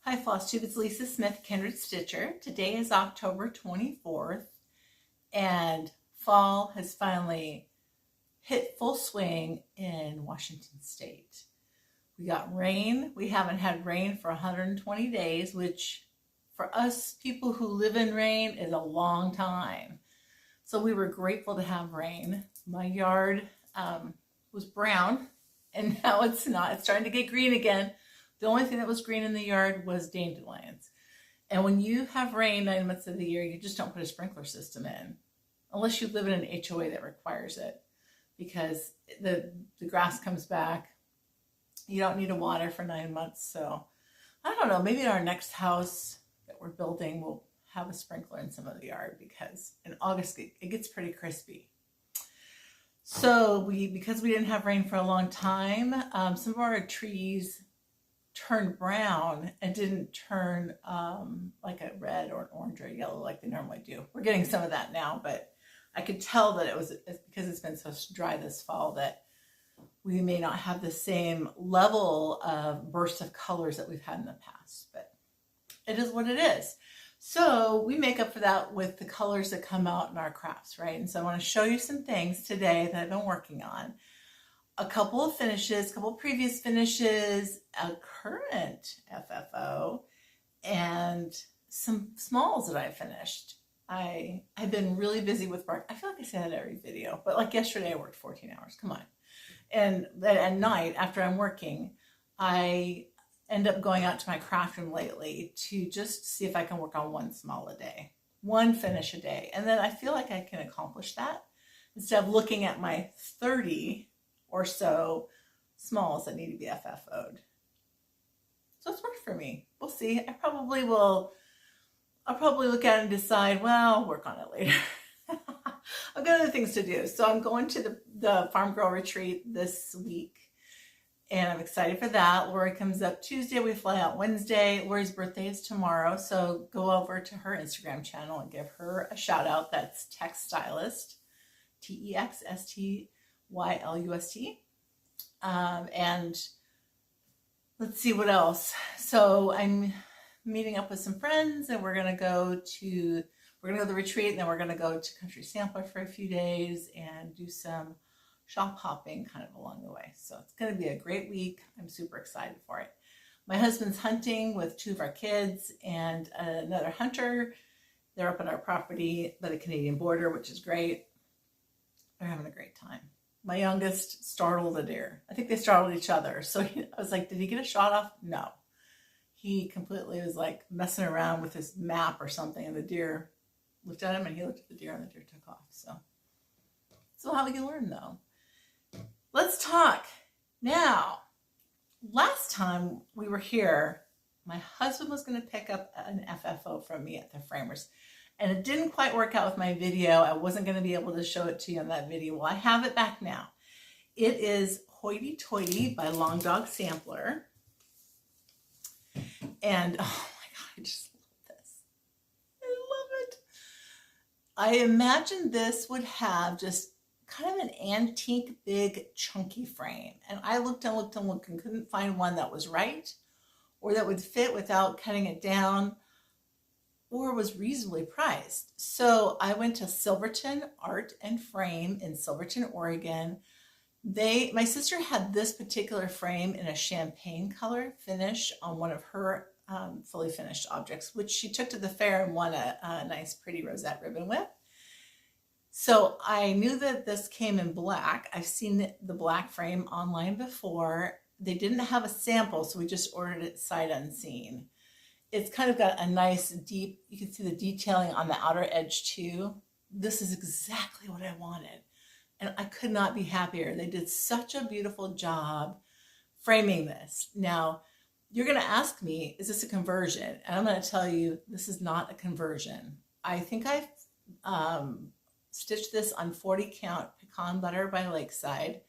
Hi Flosstube, it's Lisa Smith, Kindred Stitcher. Today is October 24th and fall has finally hit full swing in Washington State. We got rain. We haven't had rain for 120 days, which for us people who live in rain is a long time. So we were grateful to have rain. My yard was brown and now it's not. It's starting to get green again. The only thing that was green in the yard was dandelions. And when you have rain 9 months of the year, you just don't put a sprinkler system in, unless you live in an HOA that requires it, because the grass comes back. You don't need to water for 9 months. So I don't know, maybe our next house that we're building will have a sprinkler in some of the yard, because in August it gets pretty crispy. So because we didn't have rain for a long time, some of our trees turned brown and didn't turn like a red or an orange or a yellow like they normally do. We're getting some of that now, but I could tell that it's because it's been so dry this fall that we may not have the same level of bursts of colors that we've had in the past, but it is what it is. So we make up for that with the colors that come out in our crafts, right? And so I want to show you some things today that I've been working on. A couple of finishes, a couple of previous finishes, a current FFO, and some smalls that I finished. I've been really busy with work. I feel like I say that every video, but like yesterday I worked 14 hours, come on. And at night after I'm working, I end up going out to my craft room lately to just see if I can work on one small a day, one finish a day. And then I feel like I can accomplish that instead of looking at my 30 or so smalls that need to be FFO'd. So it's worked for me. We'll see. I'll probably look at it and decide, well, I'll work on it later. I've got other things to do. So I'm going to the Farm Girl Retreat this week, and I'm excited for that. Lori comes up Tuesday. We fly out Wednesday. Lori's birthday is tomorrow, so go over to her Instagram channel and give her a shout out. That's Texstylist, TEXSTYLUST. And let's see what else. So I'm meeting up with some friends, and we're gonna go to the retreat, and then we're gonna go to Country Sampler for a few days and do some shop hopping kind of along the way. So it's gonna be a great week. I'm super excited for it. My husband's hunting with 2 of our kids and another hunter. They're up at our property by the Canadian border, which is great. They're having a great time. My youngest startled a deer. I think they startled each other. So I was like, did he get a shot off? No. He completely was like messing around with his map or something, and the deer looked at him and he looked at the deer and the deer took off. So how we can learn though. Let's talk. Now, last time we were here, my husband was going to pick up an FFO from me at the Framers. And it didn't quite work out with my video. I wasn't going to be able to show it to you on that video. Well, I have it back now. It is Hoity Toity by Long Dog Sampler. And oh my God, I just love this. I love it. I imagined this would have just kind of an antique, big, chunky frame. And I looked and looked and looked and couldn't find one that was right or that would fit without cutting it down, or was reasonably priced. So I went to Silverton Art and Frame in Silverton, Oregon. My sister had this particular frame in a champagne color finish on one of her fully finished objects, which she took to the fair and won a nice pretty rosette ribbon with. So I knew that this came in black. I've seen the black frame online before. They didn't have a sample, so we just ordered it sight unseen. It's kind of got a nice deep, you can see the detailing on the outer edge too. This is exactly what I wanted. And I could not be happier. They did such a beautiful job framing this. Now, you're gonna ask me, is this a conversion? And I'm gonna tell you, this is not a conversion. I think I've stitched this on 40 count pecan butter by Lakeside,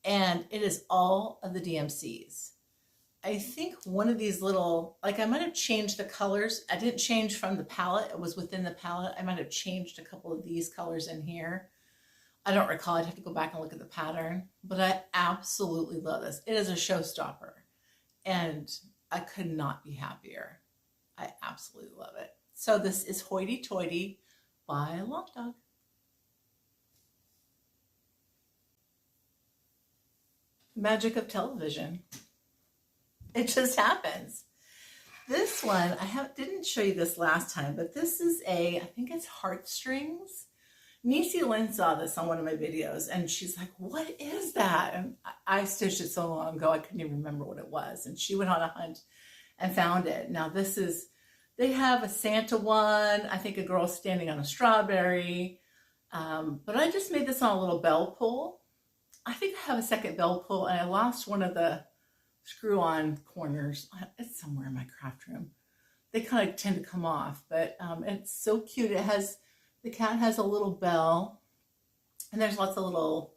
and it is all of the DMCs. I think one of these little, like I might have changed the colors. I didn't change from the palette. It was within the palette. I might have changed a couple of these colors in here. I don't recall. I'd have to go back and look at the pattern, but I absolutely love this. It is a showstopper. And I could not be happier. I absolutely love it. So this is Hoity Toity by Long Dog. Magic of television. It just happens. This one, didn't show you this last time, but this is I think it's heartstrings. Niecy Lynn saw this on one of my videos and she's like, what is that? And I stitched it so long ago, I couldn't even remember what it was. And she went on a hunt and found it. Now they have a Santa one, I think a girl standing on a strawberry. But I just made this on a little bell pull. I think I have a second bell pull and I lost one of the screw-on corners. It's somewhere in my craft room. They kind of tend to come off, but it's so cute. The cat has a little bell, and there's lots of little,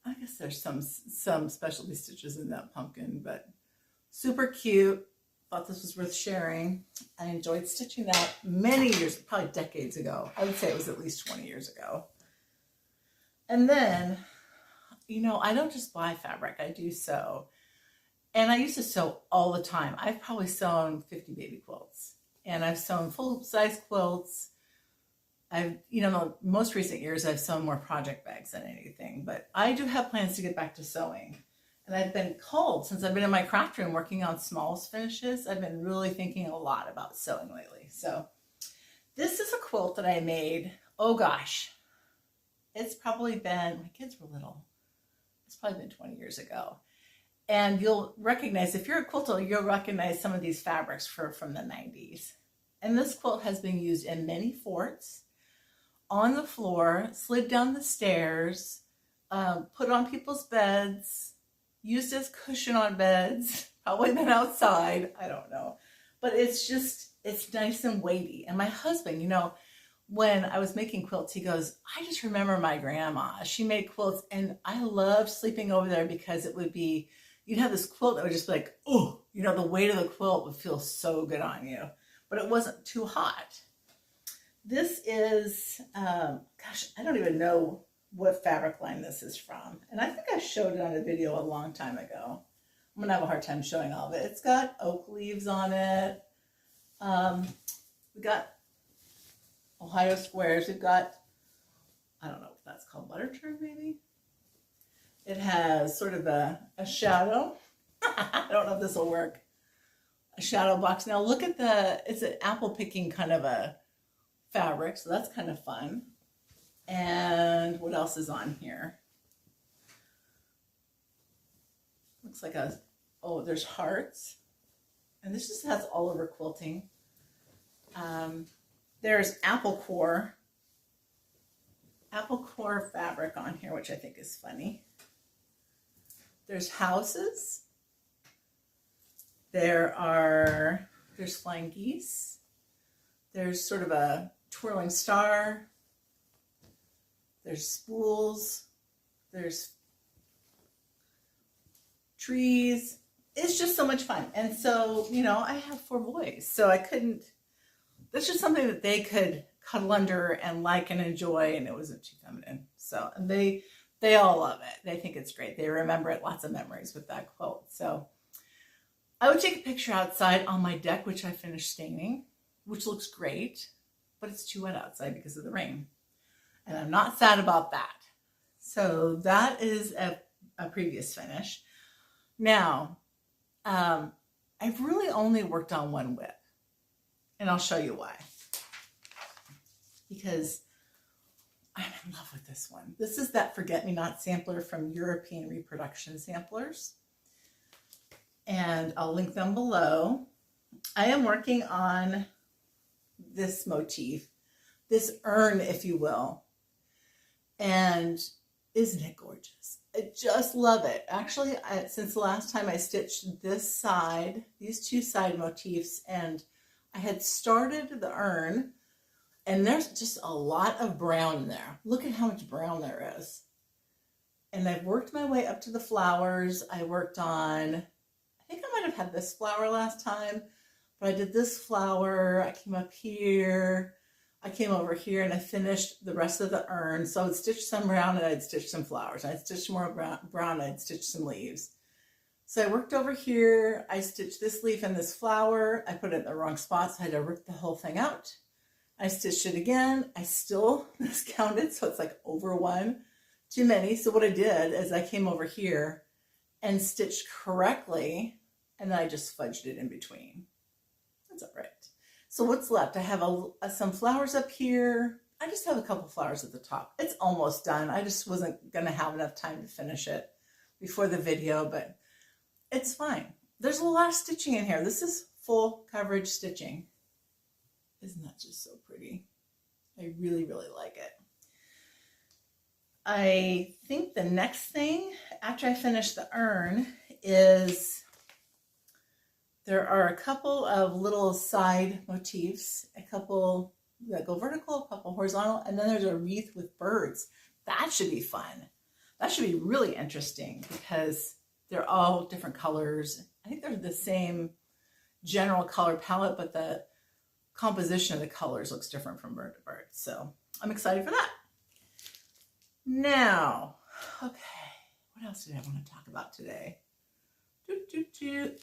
I guess there's some specialty stitches in that pumpkin, but super cute. Thought this was worth sharing. I enjoyed stitching that many years, probably decades ago. I would say it was at least 20 years ago. And then, I don't just buy fabric, I do sew. And I used to sew all the time. I've probably sewn 50 baby quilts. And I've sewn full-size quilts. The most recent years, I've sewn more project bags than anything. But I do have plans to get back to sewing. And I've been called, since I've been in my craft room working on smalls finishes, I've been really thinking a lot about sewing lately. So this is a quilt that I made, oh gosh. It's probably been, my kids were little. It's probably been 20 years ago. And you'll recognize, if you're a quilter, you'll recognize some of these fabrics from the 90s. And this quilt has been used in many forts, on the floor, slid down the stairs, put on people's beds, used as cushion on beds, probably been outside, I don't know. But it's nice and weighty. And my husband, when I was making quilts, he goes, I just remember my grandma. She made quilts and I loved sleeping over there because it would be, you'd have this quilt that would just be like, oh, the weight of the quilt would feel so good on you, but it wasn't too hot. This is, gosh, I don't even know what fabric line this is from. And I think I showed it on a video a long time ago. I'm gonna have a hard time showing all of it. It's got oak leaves on it. We got Ohio squares. We've got, I don't know if that's called butter churn maybe. It has sort of a shadow. I don't know if this will work. A shadow box. Now look at it's an apple picking kind of a fabric, so that's kind of fun. And what else is on here? Looks like there's hearts. And this just has all over quilting. There's apple core fabric on here, which I think is funny. There's houses. There's flying geese. There's sort of a twirling star. There's spools. There's trees. It's just so much fun. And so, I have 4 boys, so that's just something that they could cuddle under and like and enjoy, and it wasn't too feminine. So, and they all love it. They think it's great. They remember it, lots of memories with that quilt. So I would take a picture outside on my deck, which I finished staining, which looks great, but it's too wet outside because of the rain. And I'm not sad about that. So that is a previous finish. Now, I've really only worked on one whip, and I'll show you why. Because I'm in love with this one. This is that Forget-Me-Not sampler from European Reproduction Samplers. And I'll link them below. I am working on this motif, this urn, if you will. And isn't it gorgeous? I just love it. Actually, since the last time I stitched these 2 side motifs, and I had started the urn, and there's just a lot of brown in there. Look at how much brown there is. And I've worked my way up to the flowers. I worked on, I think I might have had this flower last time, but I did this flower. I came up here. I came over here and I finished the rest of the urn. So I would stitch some brown and I'd stitch some flowers. I'd stitch more brown and I'd stitch some leaves. So I worked over here, I stitched this leaf and this flower, I put it in the wrong spot, so I had to rip the whole thing out. I stitched it again, I still miscounted, so it's like over one too many. So what I did is I came over here and stitched correctly, and then I just fudged it in between. That's all right. So what's left? I have some flowers up here. I just have a couple flowers at the top. It's almost done. I just wasn't gonna have enough time to finish it before the video, but it's fine. There's a lot of stitching in here. This is full coverage stitching. Isn't that just so pretty? I really, really like it. I think the next thing after I finish the urn is there are a couple of little side motifs, a couple that go vertical, a couple horizontal, and then there's a wreath with birds. That should be fun. That should be really interesting because they're all different colors. I think they're the same general color palette, but the composition of the colors looks different from bird to bird. So I'm excited for that. Now, okay, what else did I want to talk about today?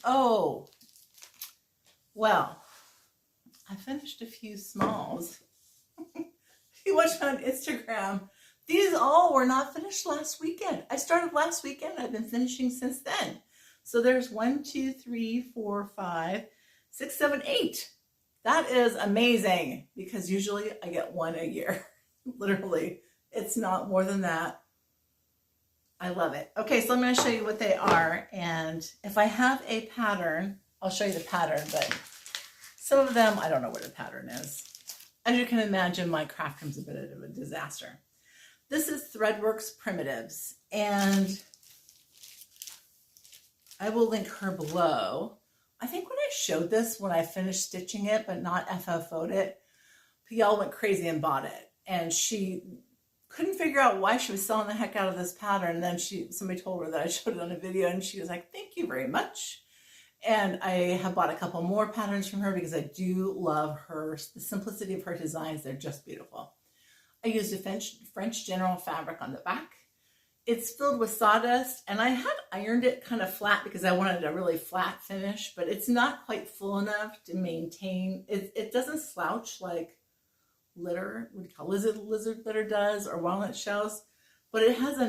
Oh, well, I finished a few smalls. If you watch on Instagram, these all were not finished last weekend. I started last weekend. I've been finishing since then. So there's 1, 2, 3, 4, 5, 6, 7, 8. That is amazing because usually I get one a year. Literally, it's not more than that. I love it. Okay, so I'm going to show you what they are. And if I have a pattern, I'll show you the pattern, but some of them, I don't know where the pattern is. As you can imagine, my craft room's a bit of a disaster. This is Threadworks Primitives, and I will link her below. I think when I showed this, when I finished stitching it, but not FFO'd it, y'all went crazy and bought it. And she couldn't figure out why she was selling the heck out of this pattern. And then somebody told her that I showed it on a video, and she was like, thank you very much. And I have bought a couple more patterns from her because I do love the simplicity of her designs. They're just beautiful. I used a French General fabric on the back. It's filled with sawdust, and I had ironed it kind of flat because I wanted a really flat finish, but it's not quite full enough to maintain. It doesn't slouch like litter, what do you call lizard litter does, or walnut shells, but it has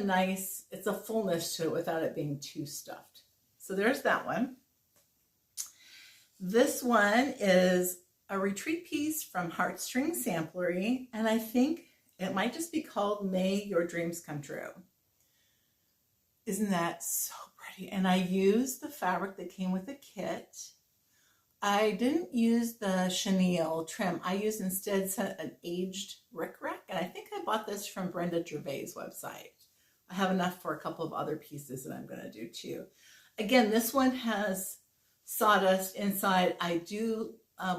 it's a fullness to it without it being too stuffed. So there's that one. This one is a retreat piece from Heartstring Samplery, and I think it might just be called May Your Dreams Come True. Isn't that so pretty? And I used the fabric that came with the kit. I didn't use the chenille trim. I used instead an aged rickrack, and I think I bought this from Brenda Gervais' website. I have enough for a couple of other pieces that I'm going to do too. Again, this one has sawdust inside. I do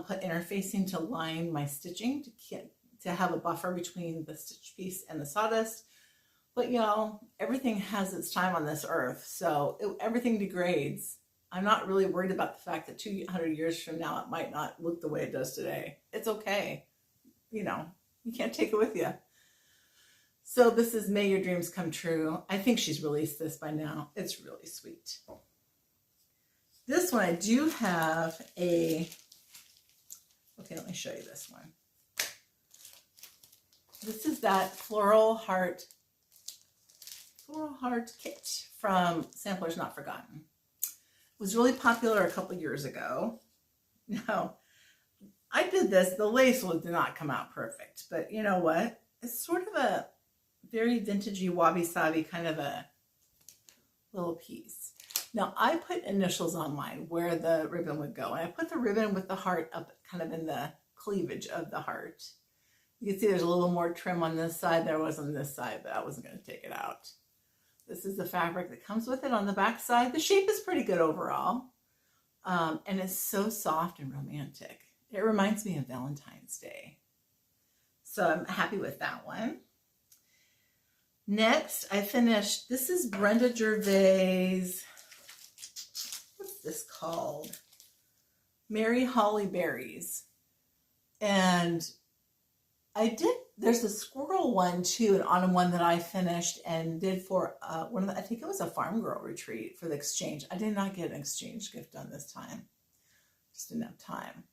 put interfacing to line my stitching to have a buffer between the stitch piece and the sawdust. But y'all, everything has its time on this earth, so everything degrades. I'm not really worried about the fact that 200 years from now it might not look the way it does today. It's okay. You know, you can't take it with you. So this is May Your Dreams Come True. I think she's released this by now. It's really sweet. This one I do have okay, let me show you this one. This is that Floral Heart kit from Samplers Not Forgotten. It was really popular a couple years ago. Now, I did this. The lace did not come out perfect, but you know what? It's sort of a very vintagey, wabi-sabi kind of a little piece. Now, I put initials on mine where the ribbon would go, and I put the ribbon with the heart up kind of in the cleavage of the heart. You can see there's a little more trim on this side. There was on this side, but I wasn't going to take it out. This is the fabric that comes with it on the back side. The shape is pretty good overall, and it's so soft and romantic. It reminds me of Valentine's Day. So I'm happy with that one. Next, I finished, this is Brenda Gervais, what's this called? Mary Holly Berries. And there's a squirrel one too, an autumn one that I finished and did for I think it was a farm girl retreat for the exchange. I did not get an exchange gift done this time. Just didn't have time.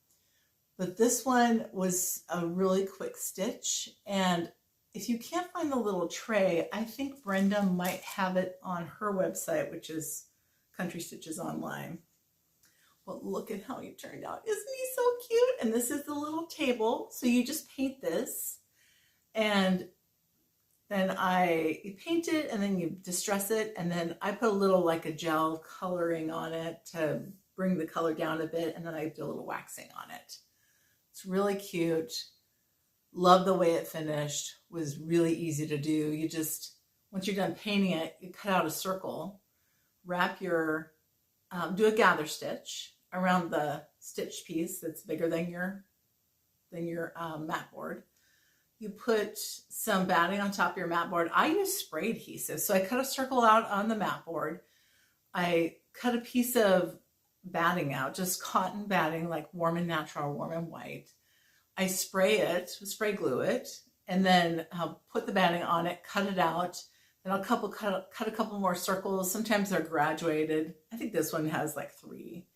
But this one was a really quick stitch. And if you can't find the little tray, I think Brenda might have it on her website, which is Country Stitches Online. Well, look at how he turned out. Isn't he so cute? And this is the little table. So you just paint this, and then you paint it, and then you distress it. And then I put a little like a gel coloring on it to bring the color down a bit. And then I do a little waxing on it. It's really cute. Love the way it finished. Was really easy to do. You just, once you're done painting it, you cut out a circle, wrap your, do a gather stitch around the stitch piece that's bigger than your mat board. You put some batting on top of your mat board. I use spray adhesive. So I cut a circle out on the mat board. I cut a piece of batting out, just cotton batting, like Warm and Natural, Warm and White. I spray glue it, and then I'll put the batting on it, cut it out. Then I'll cut a couple more circles. Sometimes they're graduated. I think this one has like 3.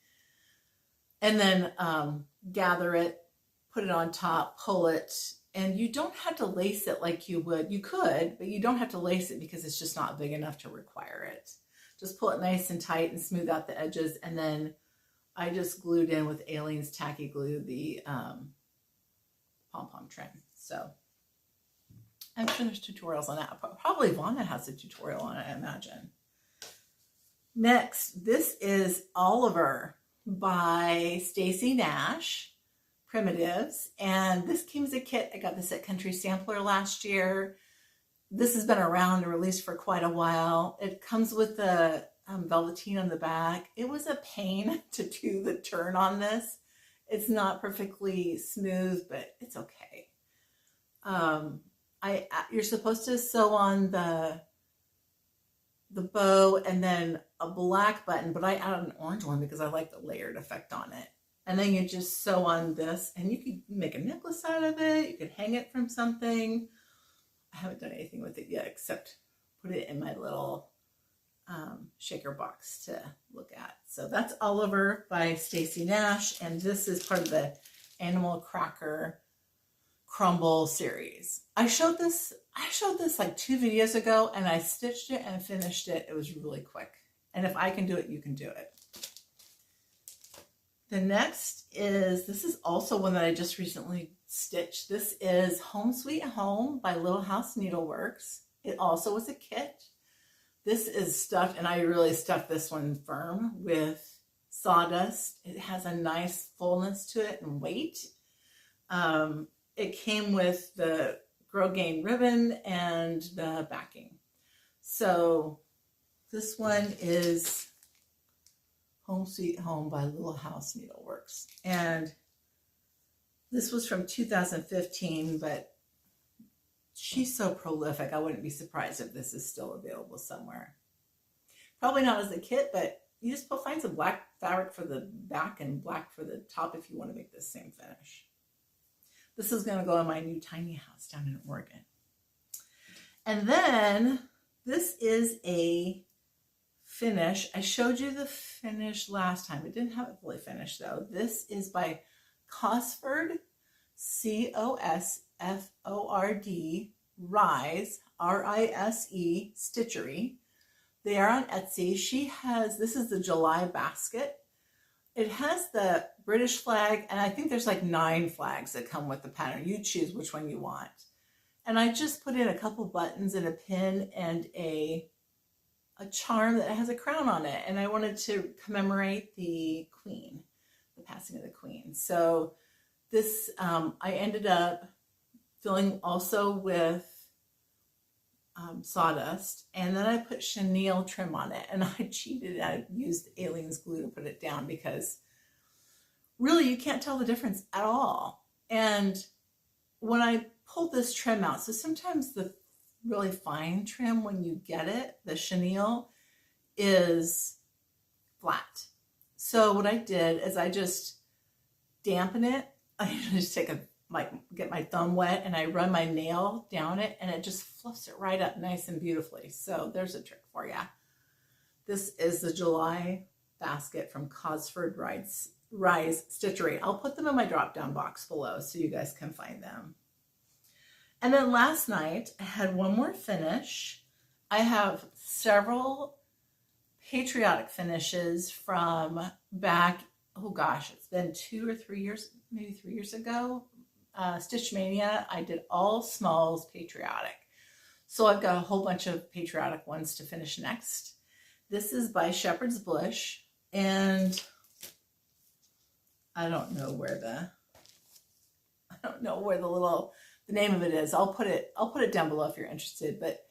And then gather it, put it on top, pull it, and you don't have to lace it like you would. You could, but you don't have to lace it because it's just not big enough to require it. Just pull it nice and tight and smooth out the edges. And then I just glued in with Aleene's Tacky Glue the pom-pom trim. So I'm sure there's tutorials on that. Probably Vonna has a tutorial on it, I imagine. Next, this is Oliver by Stacy Nash, Primitives. And this came as a kit. I got this at Country Sampler last year. This has been around and released for quite a while. It comes with the velveteen on the back. It was a pain to do the turn on this. It's not perfectly smooth, but it's okay. You're supposed to sew on the bow and then a black button, but I added an orange one because I like the layered effect on it. And then you just sew on this, and you could make a necklace out of it. You could hang it from something. I haven't done anything with it yet except put it in my little shaker box to look at. So that's Oliver by Stacy Nash, and this is part of the Animal Cracker Crumble series. I showed this like 2 videos ago, and I stitched it and finished it. It was really quick. And if I can do it, you can do it. The next this is also one that I just recently stitched. This is Home Sweet Home by Little House Needleworks. It also was a kit. This is stuffed, and I really stuffed this one firm with sawdust. It has a nice fullness to it and weight. It came with the Grow Gain ribbon and the backing. So this one is Home Sweet Home by Little House Needleworks. And this was from 2015, but she's so prolific. I wouldn't be surprised if this is still available somewhere. Probably not as a kit, but you just find some black fabric for the back and black for the top if you want to make the same finish. This is going to go in my new tiny house down in Oregon. And then this is a finish. I showed you the finish last time. It didn't have it fully finished though. This is by Cosford, C-O-S-F-O-R-D, Rise, R-I-S-E, Stitchery. They are on Etsy. This is the July basket. It has the British flag, and I think there's like 9 flags that come with the pattern. You choose which one you want. And I just put in a couple buttons and a pin and a charm that has a crown on it. And I wanted to commemorate the Queen, the passing of the Queen. So this, I ended up filling also with sawdust, and then I put chenille trim on it, and I cheated. I used Aleene's glue to put it down because really you can't tell the difference at all. And when I pulled this trim out, so sometimes the really fine trim, when you get it, the chenille is flat. So what I did is I just dampen it. I just take a get my thumb wet and I run my nail down it and it just fluffs it right up nice and beautifully. So there's a trick for you. This is the July basket from Cosford Rise Stitchery. I'll put them in my drop down box below so you guys can find them. And then last night I had one more finish. I have several patriotic finishes from back, oh gosh, it's been 2 or 3 years, maybe 3 years ago. Stitch Mania, I did all smalls patriotic. So I've got a whole bunch of patriotic ones to finish next. This is by Shepherd's Bush, and I don't know where the name of it is. I'll put it down below if you're interested, but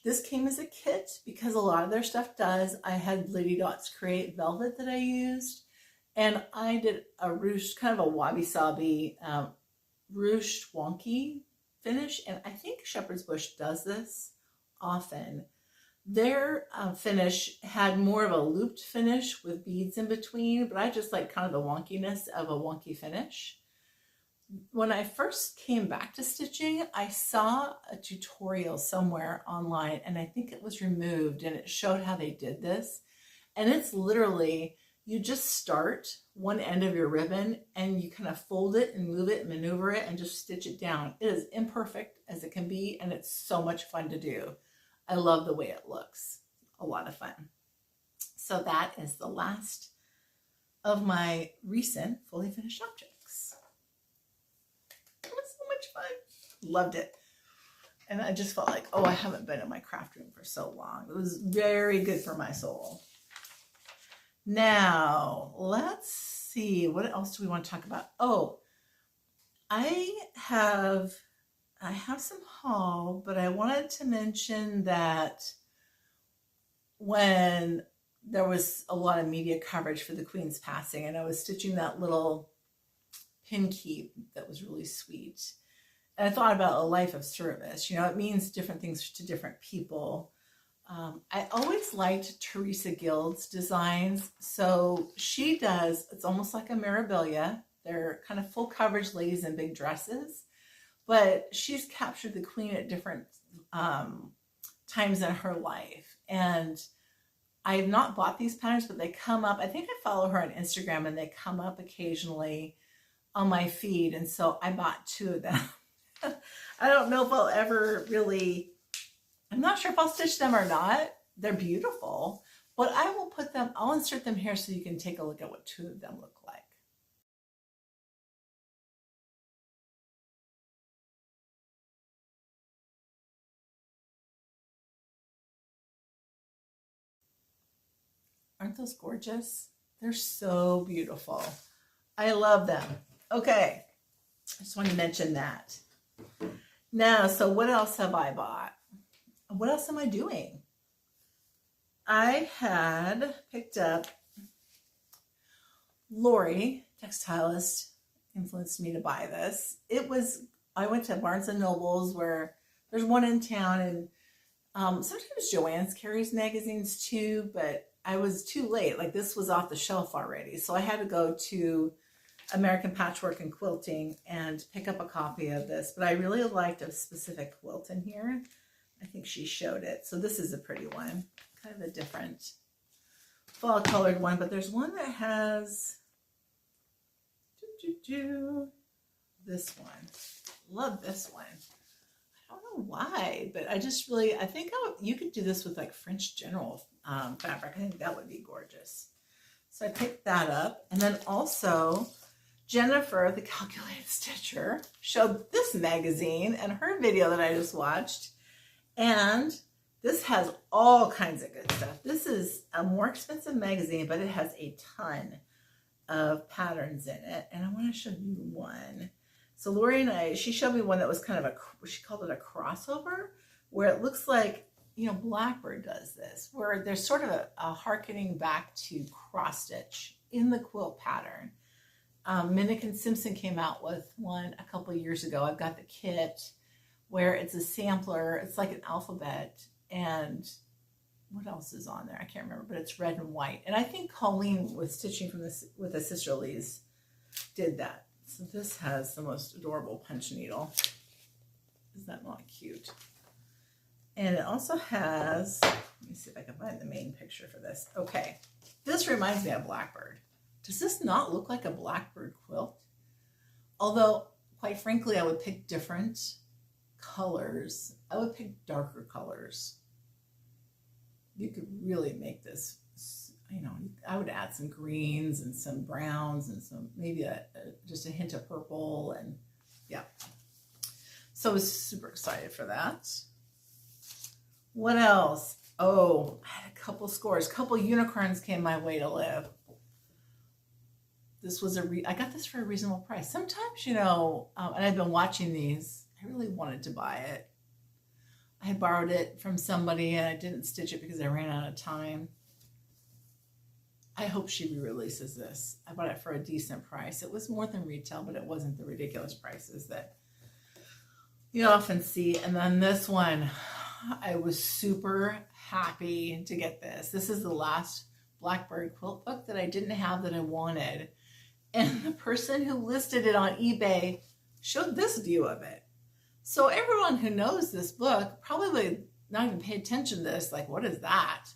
this came as a kit because a lot of their stuff does. I had Lady Dots Create Velvet that I used, and I did a ruched, kind of a wabi-sabi ruched wonky finish, and I think Shepherd's Bush does this often. Their finish had more of a looped finish with beads in between, but I just like kind of the wonkiness of a wonky finish. When I first came back to stitching, I saw a tutorial somewhere online, and I think it was removed, and it showed how they did this. And it's literally, you just start one end of your ribbon and you kind of fold it and move it and maneuver it and just stitch it down. It is imperfect as it can be, and it's so much fun to do. I love the way it looks. A lot of fun. So that is the last of my recent fully finished objects. It was so much fun. Loved it. And I just felt like, oh, I haven't been in my craft room for so long. It was very good for my soul. Now, let's see. What else do we want to talk about? Oh, I have some haul, but I wanted to mention that when there was a lot of media coverage for the Queen's passing, and I was stitching that little pin keep that was really sweet. And I thought about a life of service. You know, it means different things to different people. I always liked Teresa Gild's designs. So she does, it's almost like a Mirabilia. They're kind of full coverage ladies in big dresses, but she's captured the Queen at different times in her life. And I have not bought these patterns, but they come up. I think I follow her on Instagram, and they come up occasionally on my feed. And so I bought 2 of them. I don't know if I'll ever really, I'm not sure if I'll stitch them or not. They're beautiful, but I will put them, I'll insert them here so you can take a look at what 2 of them look like. Aren't those gorgeous? They're so beautiful. I love them. Okay, I just wanted to mention that. Now, so what else have I bought? What else am I doing? I had picked up, Lori, textilist, influenced me to buy this. I went to Barnes & Noble's, where there's one in town, and sometimes Joann's carries magazines too, but I was too late. Like, this was off the shelf already. So I had to go to American Patchwork and Quilting and pick up a copy of this. But I really liked a specific quilt in here. I think she showed it. So this is a pretty one. Kind of a different fall colored one. But there's one that has this one. Love this one. I don't know why, but I just really, I think you could do this with like French General fabric. I think that would be gorgeous. So I picked that up. And then also Jennifer, the Calculated Stitcher, showed this magazine and her video that I just watched. And this has all kinds of good stuff. This is a more expensive magazine, but it has a ton of patterns in it. And I want to show you one. So Lori and she showed me one that was kind of she called it a crossover, where it looks like, you know, Blackbird does this, where there's sort of a harkening back to cross stitch in the quilt pattern. Minnick & Simpson came out with one a couple of years ago. I've got the kit where it's a sampler. It's like an alphabet, and what else is on there? I can't remember, but it's red and white. And I think Colleen was stitching with the Sisterlies did that. So this has the most adorable punch needle. Is that not cute? And it also has, let me see if I can find the main picture for this. Okay, this reminds me of Blackbird. Does this not look like a Blackbird quilt? Although, quite frankly, I would pick different colors. I would pick darker colors. You could really make this, you know, I would add some greens and some browns and some, maybe just a hint of purple, and yeah. So I was super excited for that. What else? Oh, I had a couple scores. A couple unicorns came my way to live. This was I got this for a reasonable price. Sometimes, you know, and I've been watching these. I really wanted to buy it. I had borrowed it from somebody and I didn't stitch it because I ran out of time. I hope she re-releases this. I bought it for a decent price. It was more than retail, but it wasn't the ridiculous prices that you often see. And then this one, I was super happy to get this. This is the last Blackbird quilt book that I didn't have that I wanted. And the person who listed it on eBay showed this view of it. So everyone who knows this book probably not even pay attention to this, like, what is that?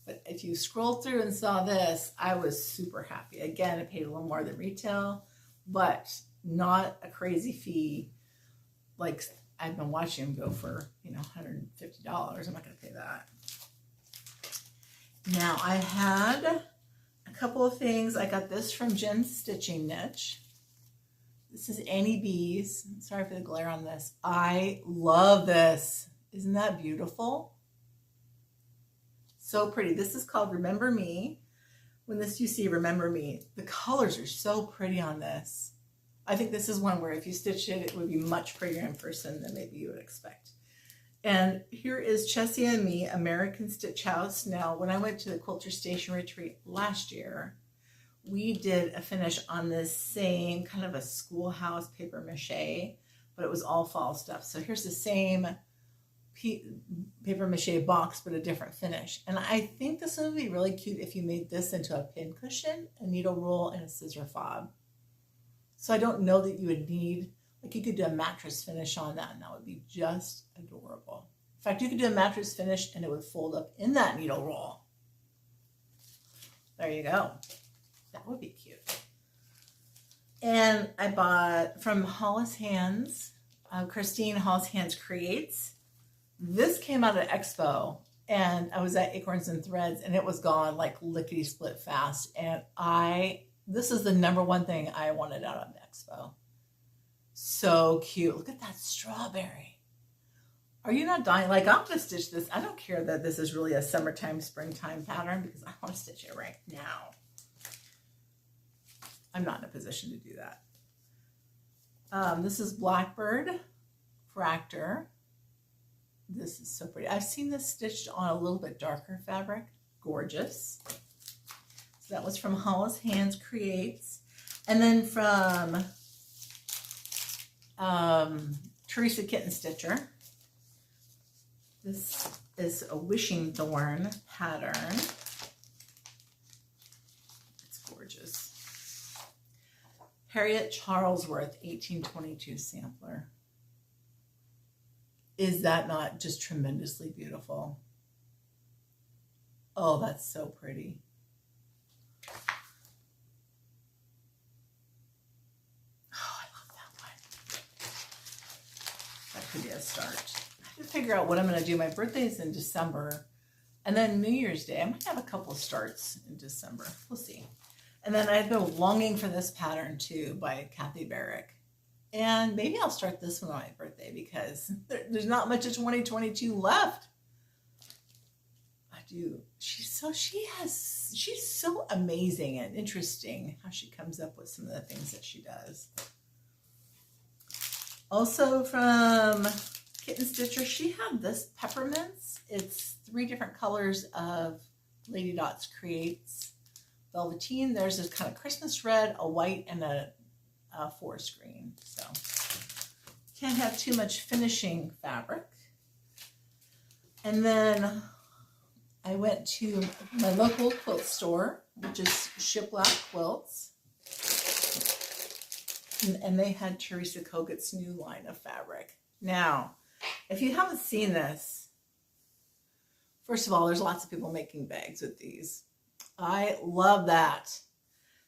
But if you scroll through and saw this, I was super happy. Again, I paid a little more than retail, but not a crazy fee. Like, I've been watching them go for, you know, $150. I'm not going to pay that. Now, I had a couple of things. I got this from Jen's Stitching Niche. This is Annie B's. Sorry for the glare on this. I love this. Isn't that beautiful? So pretty. This is called Remember Me. When this you see Remember Me, the colors are so pretty on this. I think this is one where if you stitch it, it would be much prettier in person than maybe you would expect. And here is Chessie and Me, American Stitch House. Now, when I went to the Quilter Station Retreat last year, we did a finish on this same kind of a schoolhouse paper mache, but it was all fall stuff. So here's the same paper mache box, but a different finish. And I think this would be really cute if you made this into a pin cushion, a needle roll, and a scissor fob. So I don't know that you would need, like, you could do a mattress finish on that, and that would be just adorable. In fact, you could do a mattress finish and it would fold up in that needle roll. There you go. That would be cute. And I bought from Hollis Hands, Christine Hollis Hands Creates. This came out at Expo, and I was at Acorns and Threads, and it was gone like lickety split fast. And this is the #1 thing I wanted out of Expo. So cute. Look at that strawberry. Are you not dying? Like, I'm going to stitch this. I don't care that this is really a summertime, springtime pattern because I want to stitch it right now. I'm not in a position to do that. This is Blackbird Fractor. This is so pretty. I've seen this stitched on a little bit darker fabric. Gorgeous. So that was from Hollis Hands Creates. And then from Teresa Kitten Stitcher. This is a Wishing Thorn pattern. It's gorgeous. Harriet Charlesworth 1822 sampler. Is that not just tremendously beautiful? Oh, that's so pretty. Oh, I love that one. That could be a start. I have to figure out what I'm going to do. My birthday is in December. And then New Year's Day, I might have a couple starts in December. We'll see. And then I've been longing for this pattern too by Kathy Barrick. And maybe I'll start this one on my birthday because there's not much of 2022 left. I do. She's so amazing and interesting how she comes up with some of the things that she does. Also from Kitten Stitcher, she had this Peppermints. It's 3 different colors of Lady Dots Creates. Velveteen, there's this kind of Christmas red, a white, and a forest green. So can't have too much finishing fabric. And then I went to my local quilt store, which is Shiplap Quilts. And they had Teresa Kogut's new line of fabric. Now, if you haven't seen this, first of all, there's lots of people making bags with these. I love that.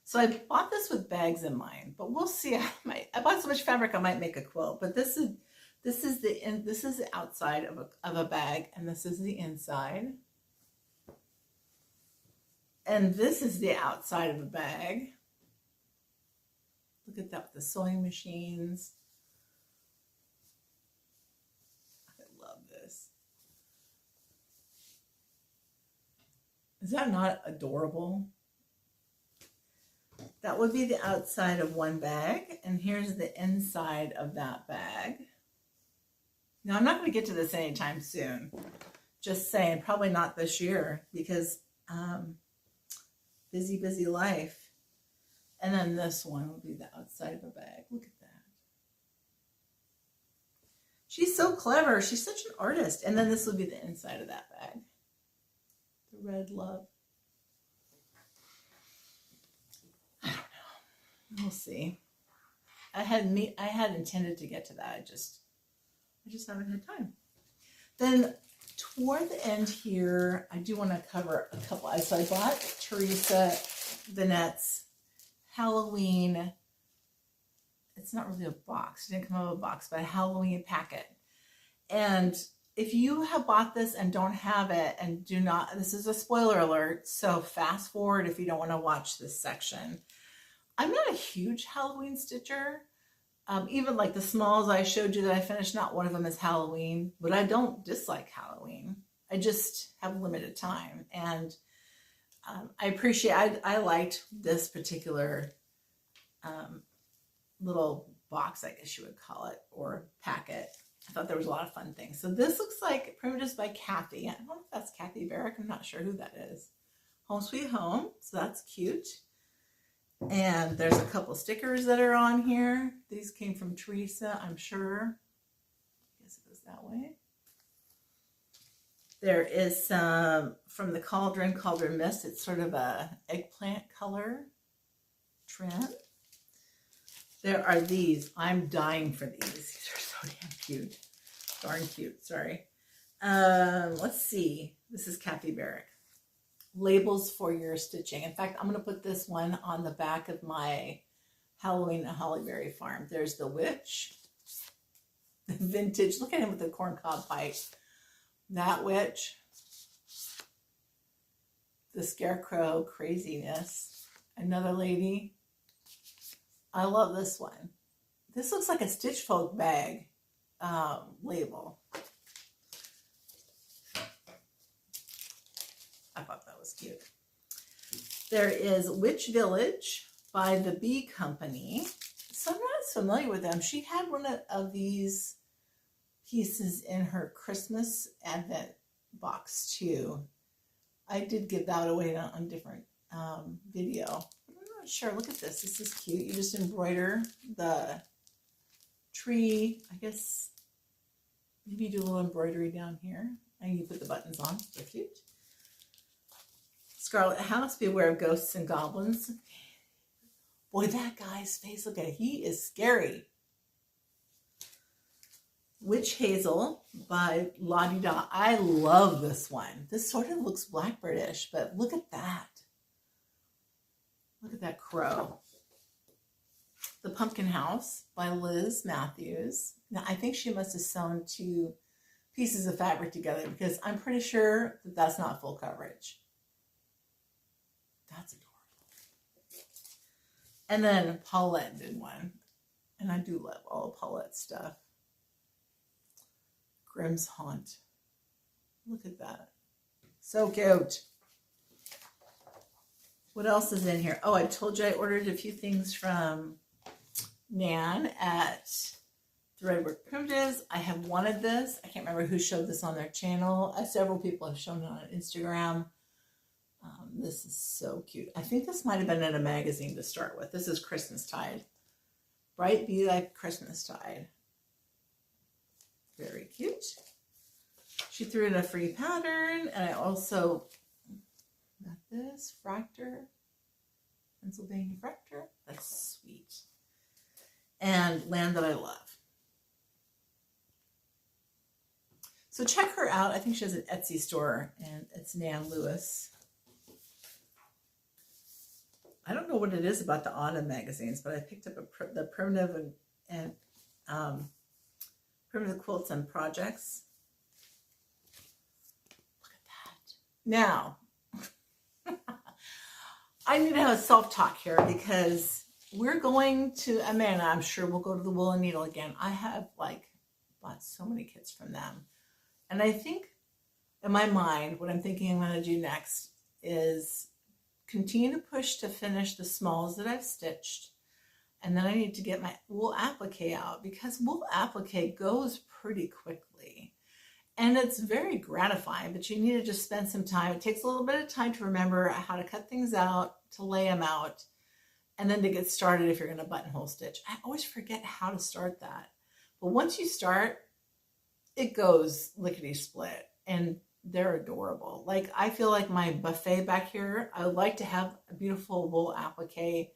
So I bought this with bags in mind, but we'll see. I bought so much fabric I might make a quilt, but this is the outside of a bag, and this is the inside. And this is the outside of a bag. Look at that with the sewing machines. I love this. Is that not adorable? That would be the outside of one bag, and here's the inside of that bag. Now, I'm not going to get to this anytime soon. Just saying, probably not this year, because busy life. And then this one will be the outside of a bag. Look at that. She's so clever. She's such an artist. And then this will be the inside of that bag. The red love. I don't know. We'll see. I had intended to get to that. I just haven't had time. Then toward the end here, I do want to cover a couple. So I bought Teresa Vinette's Halloween. It's not really a box. It didn't come out of a box, but a Halloween packet. And if you have bought this and don't have it and do not, this is a spoiler alert, so fast forward if you don't want to watch this section. I'm not a huge Halloween stitcher. Even like the smalls I showed you that I finished, not one of them is Halloween, but I don't dislike Halloween. I just have limited time. And I appreciate, I liked this particular little box, I guess you would call it, or packet. I thought there was a lot of fun things. So this looks like Primitives by Kathy. I don't know if that's Kathy Barrick. I'm not sure who that is. Home Sweet Home. So that's cute. And there's a couple stickers that are on here. These came from Teresa, I'm sure. I guess it goes that way. There is some from the Cauldron Mist. It's sort of a eggplant color trim. There are these. I'm dying for these. These are so damn cute. Darn cute, sorry. Let's see. This is Kathy Barrick. Labels for your stitching. In fact, I'm going to put this one on the back of my Halloween at Hollyberry Farm. There's the witch. The vintage. Look at him with the corncob pipe. That witch. The scarecrow craziness. Another lady. I love this one. This looks like a Stitch Folk bag label. I thought that was cute. There is Witch Village by the Bee Company. So I'm not as familiar with them. She had one of these pieces in her Christmas Advent box too. I did give that away on different video. I'm not sure. Look at this. This is cute. You just embroider the tree. I guess maybe you do a little embroidery down here. And you put the buttons on. They're cute. Scarlet House, Beware of Ghosts and Goblins. Boy, that guy's face, look at it. He is scary. Witch Hazel by Lottie Da. I love this one. This sort of looks Blackbirdish, but look at that. Look at that crow. The Pumpkin House by Liz Matthews. Now, I think she must have sewn 2 pieces of fabric together because I'm pretty sure that that's not full coverage. That's adorable. And then Paulette did one. And I do love all of Paulette's stuff. Grimm's Haunt. Look at that. So cute. What else is in here? Oh, I told you I ordered a few things from Nan at Threadwork Primitives. I have wanted this. I can't remember who showed this on their channel. Several people have shown it on Instagram. This is so cute. I think this might have been in a magazine to start with. This is Christmas Tide. Bright Be Like Christmas Tide. Very cute. She threw in a free pattern, and I also got this Fractor, Pennsylvania Fractor. That's sweet. and Land That I Love. So check her out. I think she has an Etsy store, and it's Nan Lewis. I don't know what it is about the autumn magazines, but I picked up the Primitive and Primitive Quilts and Projects. Look at that. Now, I need to have a self-talk here because we're going to Amanda. I'm sure we'll go to the Wool and Needle again. I have bought so many kits from them. And I think in my mind, what I'm thinking I'm going to do next is continue to push to finish the smalls that I've stitched. And then I need to get my wool applique out because wool applique goes pretty quickly. And it's very gratifying, but you need to just spend some time. It takes a little bit of time to remember how to cut things out, to lay them out, and then to get started if you're going to buttonhole stitch. I always forget how to start that. But once you start, it goes lickety-split, and they're adorable. Like, I feel like my buffet back here, I would like to have a beautiful wool applique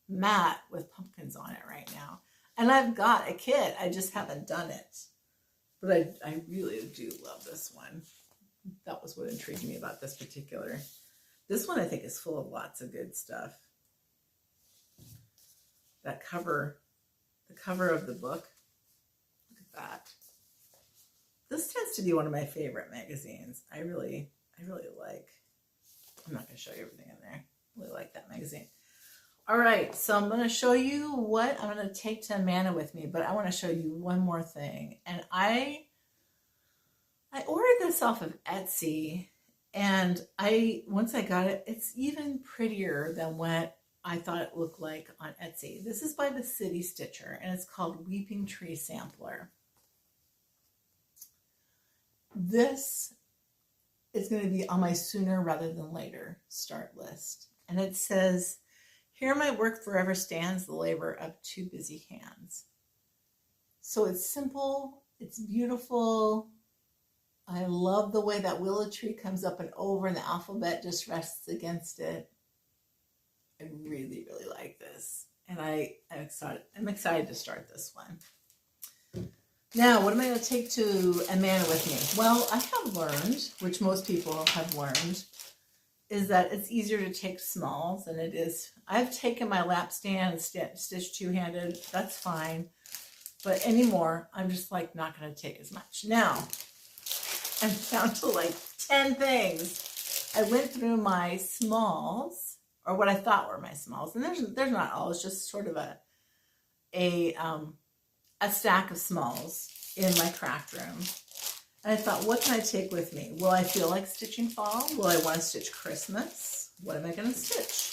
mat with pumpkins on it right now. And I've got a kit. I just haven't done it. But I really do love this one. That was what intrigued me about this particular. This one I think is full of lots of good stuff. That cover, the cover of the book, look at that. This tends to be one of my favorite magazines. I really like. I'm not going to show you everything in there. I really like that magazine. All right, so I'm going to show you what I'm going to take to Amanda with me, but I want to show you one more thing. And I ordered this off of Etsy, and once I got it, it's even prettier than what I thought it looked like on Etsy. This is by the City Stitcher, and it's called Weeping Tree Sampler. This is going to be on my sooner rather than later start list. And it says, "Here my work forever stands, the labor of two busy hands." So it's simple, it's beautiful. I love the way that willow tree comes up and over and the alphabet just rests against it. I really, really like this. And I'm excited to start this one. Now, what am I going to take to Amanda with me? Well, I have learned, which most people have learned, is that it's easier to take smalls than it is. I've taken my lap stand and stitched two-handed. That's fine. But anymore, I'm just not going to take as much. Now, I'm down to 10 things. I went through my smalls, or what I thought were my smalls. And there's not all. It's just sort of a stack of smalls in my craft room. And I thought, what can I take with me? Will I feel like stitching fall? Will I want to stitch Christmas? What am I going to stitch?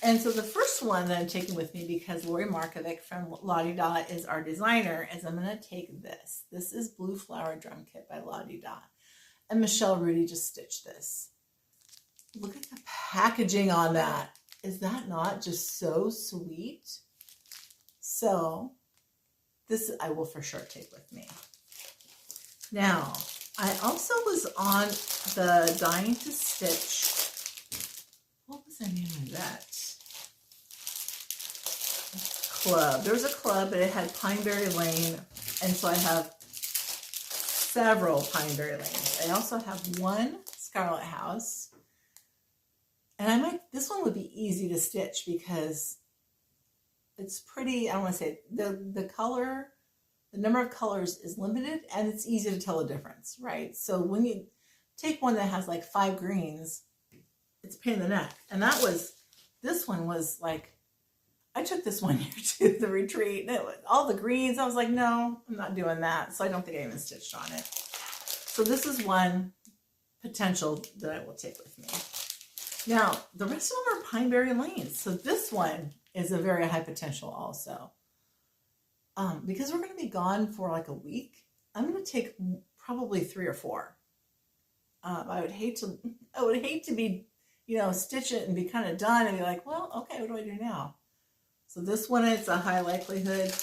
And so the first one that I'm taking with me, because Lori Markovic from Lottie Da is our designer, is I'm going to take this. This is Blue Flower Drum Kit by Lottie Da. And Michelle Rudy just stitched this. Look at the packaging on that. Is that not just so sweet? So this I will for sure take with me. Now, I also was on the Dying to Stitch. What was the name of that club? There was a club, but it had Pineberry Lane, and so I have several Pineberry Lanes. I also have one Scarlet House, and this one would be easy to stitch because it's pretty. I don't want to say the color. The number of colors is limited, and it's easy to tell the difference, right? So when you take one that has 5 greens, it's a pain in the neck. And this one was I took this one here to the retreat, and all the greens, I was like, no, I'm not doing that. So I don't think I even stitched on it. So this is one potential that I will take with me. Now, the rest of them are Pineberry Lanes. So this one is a very high potential also. Because we're going to be gone for a week, I'm going to take probably 3 or 4. I would hate to be, stitch it and be kind of done and be like, well, okay, what do I do now? So this one is a high likelihood.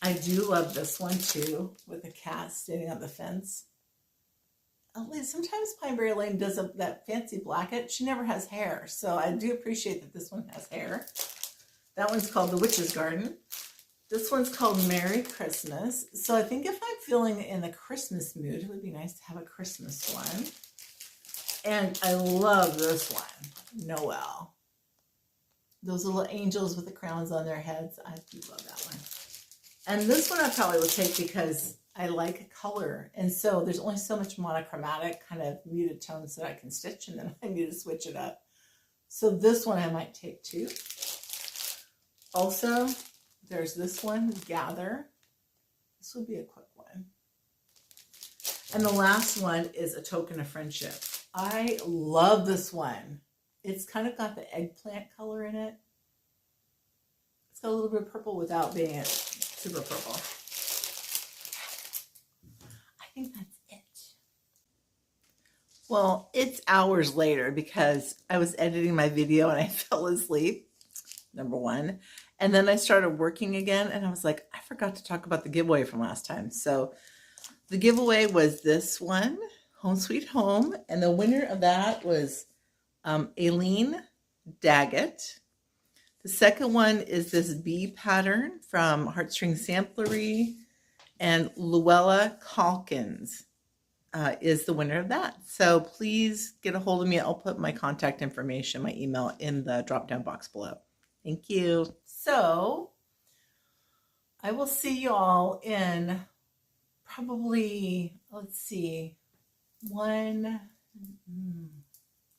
I do love this one too, with the cat standing on the fence. At least sometimes Pineberry Lane does that fancy blacket. She never has hair, so I do appreciate that this one has hair. That one's called The Witch's Garden. This one's called Merry Christmas. So I think if I'm feeling in the Christmas mood, it would be nice to have a Christmas one. And I love this one, Noel. Those little angels with the crowns on their heads. I do love that one. And this one I probably will take because I like color. And so there's only so much monochromatic kind of muted tones that I can stitch, and then I need to switch it up. So this one I might take too. Also, there's this one, Gather. This would be a quick one. And the last one is A Token of Friendship. I love this one. It's kind of got the eggplant color in it. It's got a little bit of purple without being super purple. I think that's it. Well, it's hours later because I was editing my video and I fell asleep, number one. And then I started working again and I was like, I forgot to talk about the giveaway from last time. So the giveaway was this one, Home Sweet Home. And the winner of that was Aileen Daggett. The second one is this bee pattern from Heartstring Samplery, and Luella Calkins is the winner of that. So please get a hold of me. I'll put my contact information, my email in the drop-down box below. Thank you. So I will see you all in probably, let's see, 1,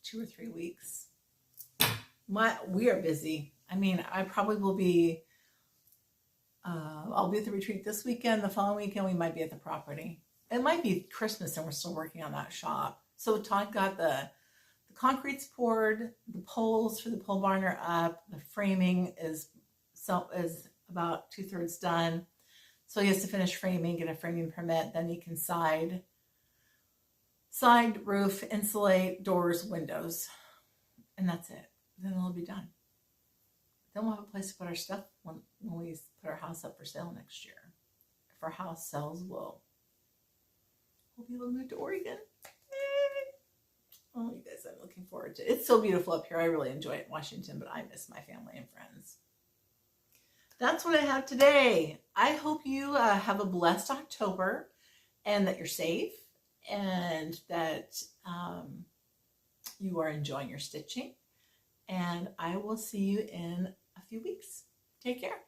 2 or 3 weeks. We are busy. I mean, I probably will be, I'll be at the retreat this weekend. The following weekend, we might be at the property. It might be Christmas and we're still working on that shop. So Todd got the concrete's poured, the poles for the pole barn are up, the framing is about 2/3 done. So he has to finish framing, get a framing permit, then he can side, roof, insulate, doors, windows, and that's it. Then it'll be done. Then we'll have a place to put our stuff when we put our house up for sale next year. If our house sells, we'll be able to move to Oregon. Oh, you guys, I'm looking forward to it. It's so beautiful up here. I really enjoy it in Washington, but I miss my family and friends. That's what I have today. I hope you have a blessed October and that you're safe and that you are enjoying your stitching. And I will see you in a few weeks. Take care.